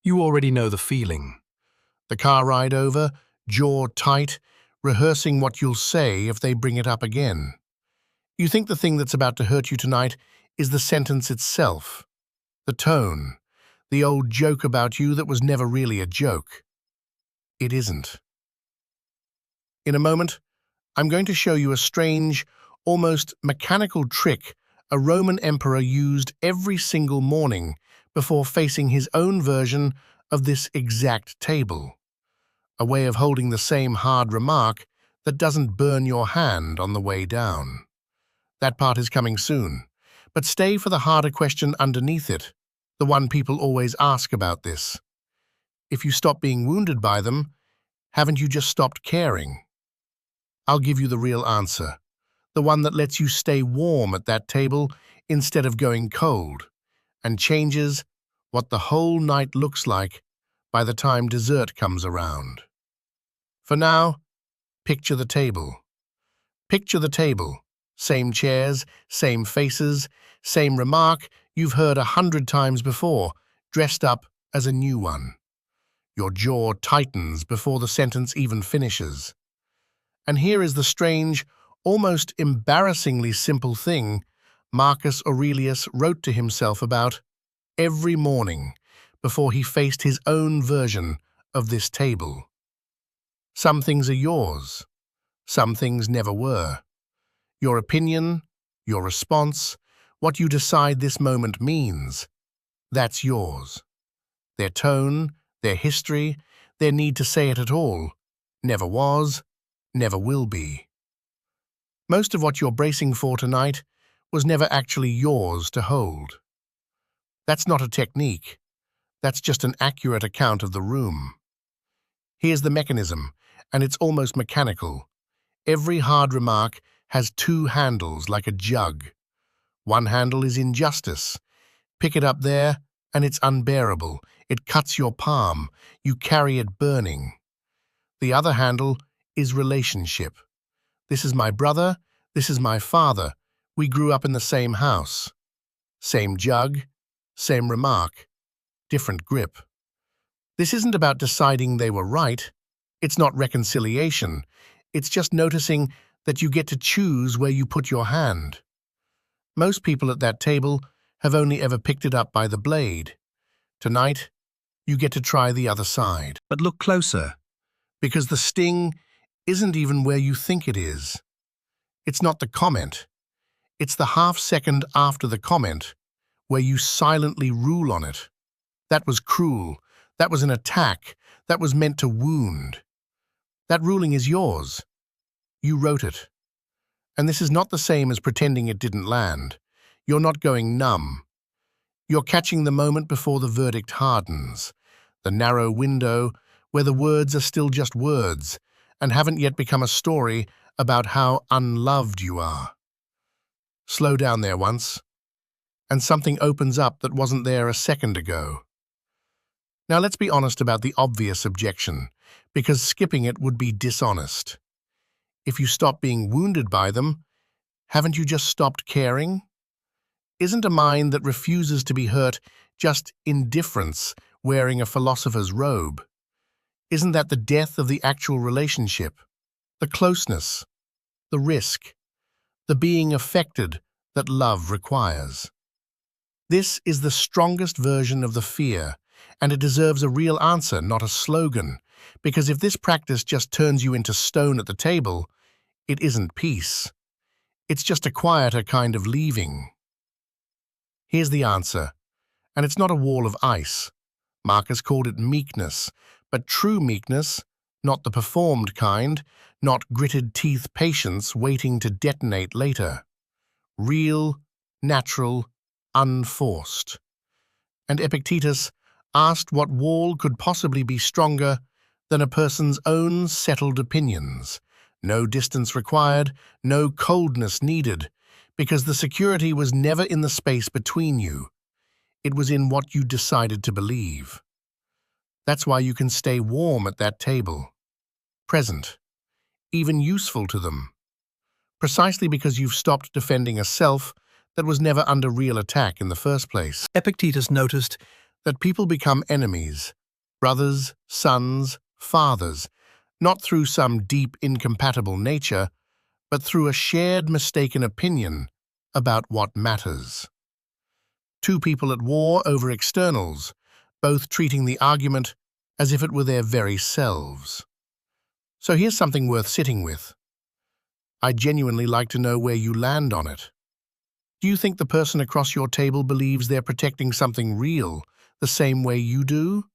You already know the feeling. The car ride over, jaw tight, rehearsing what you'll say if they bring it up again. You think the thing that's about to hurt you tonight is the sentence itself, the tone, the old joke about you that was never really a joke. It isn't. In a moment, I'm going to show you a strange, almost mechanical trick a Roman emperor used every single morning before facing his own version of this exact table. A way of holding the same hard remark that doesn't burn your hand on the way down. That part is coming soon, but stay for the harder question underneath it, the one people always ask about this. If you stop being wounded by them, haven't you just stopped caring? I'll give you the real answer, the one that lets you stay warm at that table instead of going cold, and changes what the whole night looks like by the time dessert comes around. For now, picture the table. Picture the table. Same chairs, same faces, same remark you've heard 100 times before, dressed up as a new one. Your jaw tightens before the sentence even finishes. And here is the strange, almost embarrassingly simple thing Marcus Aurelius wrote to himself about every morning before he faced his own version of this table. Some things are yours. Some things never were. Your opinion, your response, what you decide this moment means, that's yours. Their tone, their history, their need to say it at all, never was, never will be. Most of what you're bracing for tonight was never actually yours to hold. That's not a technique. That's just an accurate account of the room. Here's the mechanism, and it's almost mechanical. Every hard remark has two handles like a jug. One handle is injustice. Pick it up there, and it's unbearable. It cuts your palm. You carry it burning. The other handle is relationship. This is my brother. This is my father. We grew up in the same house. Same jug, same remark, different grip. This isn't about deciding they were right. It's not reconciliation. It's just noticing that you get to choose where you put your hand. Most people at that table have only ever picked it up by the blade. Tonight, you get to try the other side. But look closer. Because the sting isn't even where you think it is. It's not the comment. It's the half-second after the comment where you silently rule on it. That was cruel. That was an attack. That was meant to wound. That ruling is yours. You wrote it. And this is not the same as pretending it didn't land. You're not going numb. You're catching the moment before the verdict hardens, the narrow window where the words are still just words and haven't yet become a story about how unloved you are. Slow down there once, and something opens up that wasn't there a second ago. Now let's be honest about the obvious objection, because skipping it would be dishonest. If you stop being wounded by them, haven't you just stopped caring? Isn't a mind that refuses to be hurt just indifference wearing a philosopher's robe? Isn't that the death of the actual relationship, the closeness, the risk, the being affected that love requires? This is the strongest version of the fear, and it deserves a real answer, not a slogan, because if this practice just turns you into stone at the table, it isn't peace. It's just a quieter kind of leaving. Here's the answer, and it's not a wall of ice. Marcus called it meekness, but true meekness, not the performed kind, not gritted teeth patience waiting to detonate later. Real, natural, unforced. And Epictetus asked what wall could possibly be stronger than a person's own settled opinions. No distance required, no coldness needed, because the security was never in the space between you. It was in what you decided to believe. That's why you can stay warm at that table, present, even useful to them, precisely because you've stopped defending a self that was never under real attack in the first place. Epictetus noticed that people become enemies brothers, sons, fathers, not through some deep incompatible nature, but through a shared mistaken opinion about what matters. Two people at war over externals, both treating the argument as if it were their very selves. So here's something worth sitting with. I'd genuinely like to know where you land on it. Do you think the person across your table believes they're protecting something real the same way you do?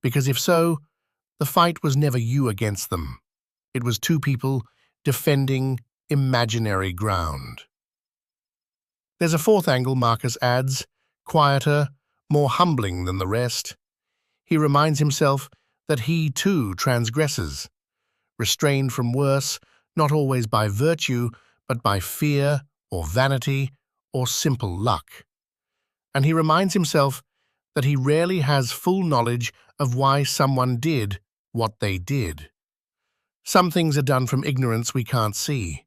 Because if so, the fight was never you against them. It was two people defending imaginary ground. There's a fourth angle Marcus adds, quieter, more humbling than the rest. He reminds himself that he too transgresses, restrained from worse, not always by virtue, but by fear or vanity or simple luck. And he reminds himself that he rarely has full knowledge of why someone did what they did. Some things are done from ignorance we can't see.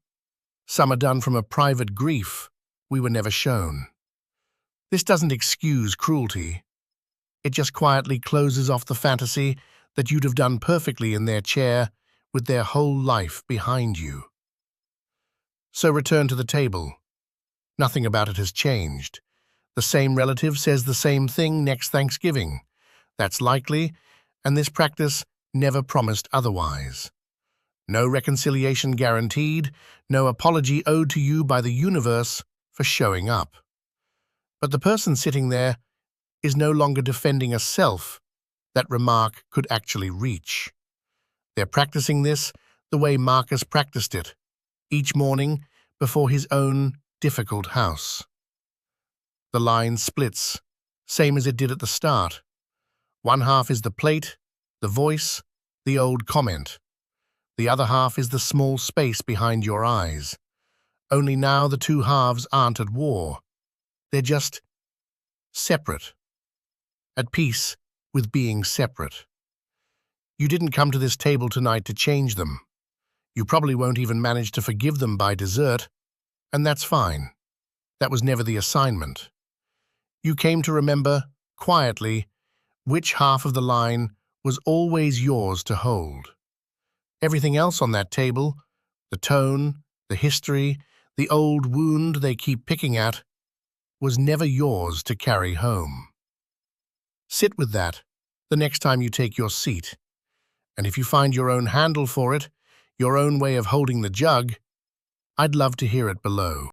Some are done from a private grief we were never shown. This doesn't excuse cruelty. It just quietly closes off the fantasy that you'd have done perfectly in their chair with their whole life behind you. So return to the table. Nothing about it has changed. The same relative says the same thing next Thanksgiving. That's likely, and this practice never promised otherwise. No reconciliation guaranteed, no apology owed to you by the universe for showing up. But the person sitting there is no longer defending a self that remark could actually reach. They're practicing this the way Marcus practiced it, each morning before his own difficult house. The line splits, same as it did at the start. One half is the plate, the voice, the old comment. The other half is the small space behind your eyes. Only now the two halves aren't at war. They're just separate, at peace with being separate. You didn't come to this table tonight to change them. You probably won't even manage to forgive them by dessert, and that's fine. That was never the assignment. You came to remember, quietly, which half of the line was always yours to hold. Everything else on that table, the tone, the history, the old wound they keep picking at, was never yours to carry home. Sit with that the next time you take your seat, and if you find your own handle for it, your own way of holding the jug, I'd love to hear it below.